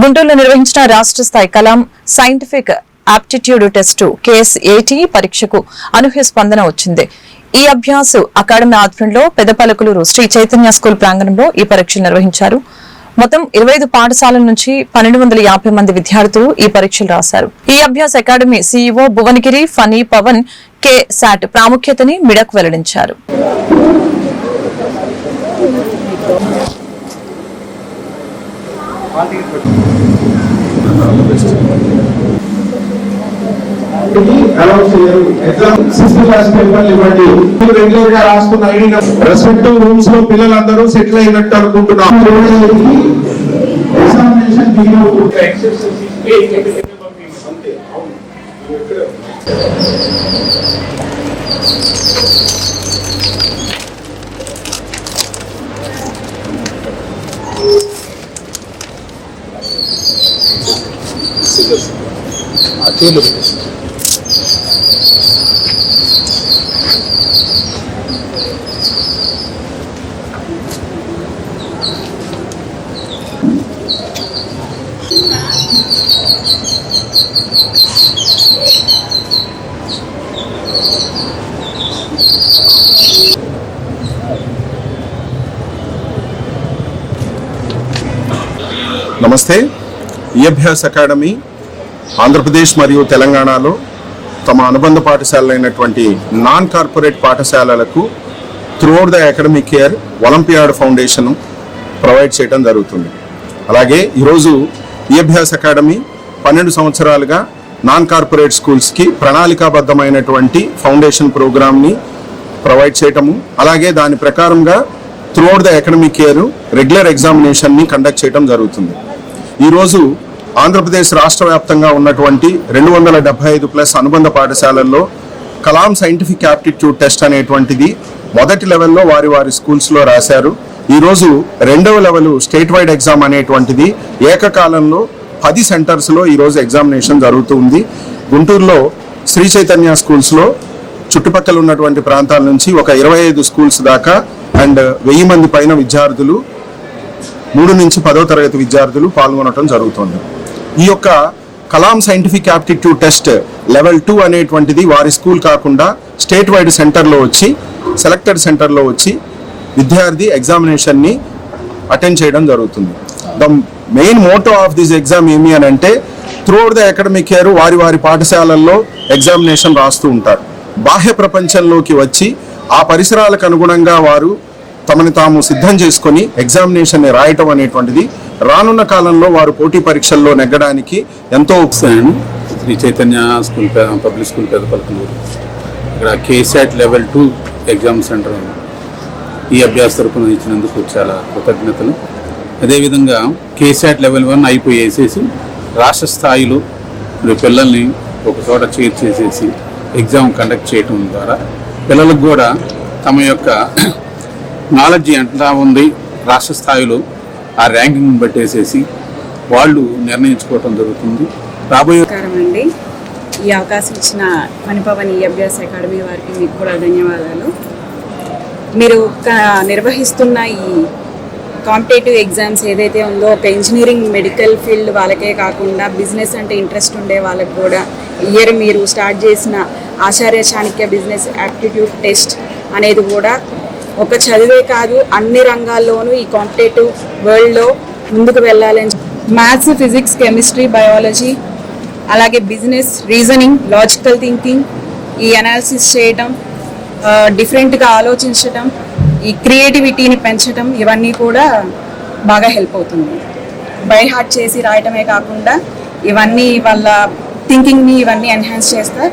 గుంటూరులో నిర్వహించిన రాష్ట్ర స్థాయి Kalam scientific aptitude test KS80 పరీక్షకు అనూహ్య స్పందన వచ్చింది. ఈ అభ్యాసు అకాడమీ ఆధ్వర్యంలో పెదపలకులూరు శ్రీ చైతన్య స్కూల్ ప్రాంగణంలో ఈ పరీక్షలు నిర్వహించారు. మొత్తం 25 పాఠశాలల నుంచి 1250 మంది విద్యార్థులు ఈ పరీక్షలు రాశారు. ఈ అభ్యాస academy CEO Bhuvanagiri Phani Pavan KSAT ప్రాముఖ్యతని మిడక్ వెల్లడించారు. రెస్పెక్టివ్ రూమ్స్ లో పిల్లలందరూ సెటిల్ అయినట్టు అనుకుంటున్నాం. నమస్తే. ఈఅభ్యాస్ అకాడమీ ఆంధ్రప్రదేశ్ మరియు తెలంగాణలో తమ అనుబంధ పాఠశాలైనటువంటి నాన్ కార్పొరేట్ పాఠశాలలకు throughout the academic year olympiad foundation provide చేయడం జరుగుతుంది. అలాగే ఈరోజు ఈఅభ్యాస్ అకాడమీ 12 సంవత్సరాలుగా నాన్ కార్పొరేట్ స్కూల్స్కి ప్రణాళికాబద్ధమైనటువంటి ఫౌండేషన్ ప్రోగ్రామ్ని ప్రొవైడ్ చేయటము, అలాగే దాని ప్రకారంగా throughout the academic year regular ఎగ్జామినేషన్ని కండక్ట్ చేయడం జరుగుతుంది. ఈరోజు ఆంధ్రప్రదేశ్ రాష్ట్ర వ్యాప్తంగా ఉన్నటువంటి 275+ అనుబంధ పాఠశాలల్లో కలాం సైంటిఫిక్ యాప్టిట్యూడ్ టెస్ట్ అనేటువంటిది మొదటి లెవెల్లో వారి స్కూల్స్లో రాశారు. ఈరోజు రెండవ లెవెల్ స్టేట్ వైడ్ ఎగ్జామ్ అనేటువంటిది ఏకకాలంలో 10 సెంటర్స్లో ఈరోజు ఎగ్జామినేషన్ జరుగుతుంది. గుంటూరులో శ్రీ చైతన్య స్కూల్స్లో చుట్టుపక్కల ఉన్నటువంటి ప్రాంతాల నుంచి ఒక 25 స్కూల్స్ దాకా అండ్ 1000 మంది పైన విద్యార్థులు 3 నుంచి 10వ తరగతి విద్యార్థులు పాల్గొనడం జరుగుతుంది. ఈ యొక్క Kalam scientific aptitude test level 2 అనేటువంటిది వారి స్కూల్ కాకుండా స్టేట్ వైడ్ సెంటర్లో వచ్చి సెలెక్టెడ్ సెంటర్లో వచ్చి విద్యార్థి ఎగ్జామినేషన్ని అటెండ్ చేయడం జరుగుతుంది. The main motto of this exam ఏమి అని అంటే త్రూఅవుట్ ద అకాడమిక్ ఇయర్ వారి పాఠశాలల్లో ఎగ్జామినేషన్ రాస్తూ ఉంటారు. బాహ్య ప్రపంచంలోకి వచ్చి ఆ పరిసరాలకు అనుగుణంగా వారు తమని తాము సిద్ధం చేసుకొని ఎగ్జామినేషన్ని రాయటం అనేటువంటిది రానున్న కాలంలో వారు పోటీ పరీక్షల్లో నెగ్గడానికి ఎంతో ఉపయోగపడుతుంది. Shri Chaitanya school public school Pedapalakaluru ఇక్కడ KSAT లెవెల్ 2 ఎగ్జామ్ సెంటర్ ఈ అభ్యాస తరపున ఇచ్చినందుకు చాలా కృతజ్ఞతలు. అదేవిధంగా KSAT లెవెల్ 1 అయిపోయేసేసి రాష్ట్ర స్థాయిలో పిల్లల్ని ఒక చోట చేర్చేసేసి ఎగ్జామ్ కండక్ట్ చేయడం ద్వారా పిల్లలకు కూడా తమ యొక్క నాలెడ్జ్ ఎంత ఉంది రాష్ట్ర స్థాయిలో ఆ ర్యాంకింగ్ బట్టేసేసి వాళ్ళు నిర్ణయించుకోవటం జరుగుతుంది. రాబోయే అండి ఈ అవకాశం ఇచ్చిన మణిపవన్ ఈఅభ్యాస్ అకాడమీ వారికి మీకు కూడా ధన్యవాదాలు. మీరు నిర్వహిస్తున్న ఈ కాంపిటేటివ్ ఎగ్జామ్స్ ఏదైతే ఉందో ఒక ఇంజనీరింగ్ మెడికల్ ఫీల్డ్ వాళ్ళకే కాకుండా బిజినెస్ అంటే ఇంట్రెస్ట్ ఉండే వాళ్ళకి కూడా ఇయర్ మీరు స్టార్ట్ చేసిన ఆచార్య చాణక్య బిజినెస్ యాప్టిట్యూడ్ టెస్ట్ అనేది కూడా ఒక చదివే కాదు అన్ని రంగాల్లోనూ ఈ కాంపిటేటివ్ వరల్డ్లో ముందుకు వెళ్ళాలని మ్యాథ్స్, ఫిజిక్స్, కెమిస్ట్రీ, బయాలజీ అలాగే బిజినెస్, రీజనింగ్, లాజికల్ థింకింగ్, ఈ అనాలిసిస్ చేయటం, డిఫరెంట్గా ఆలోచించటం, ఈ క్రియేటివిటీని పెంచడం ఇవన్నీ కూడా బాగా హెల్ప్ అవుతుంది. బై హార్ట్ చేసి రాయటమే కాకుండా ఇవన్నీ వాళ్ళ థింకింగ్ని ఇవన్నీ ఎన్హాన్స్ చేస్తారు.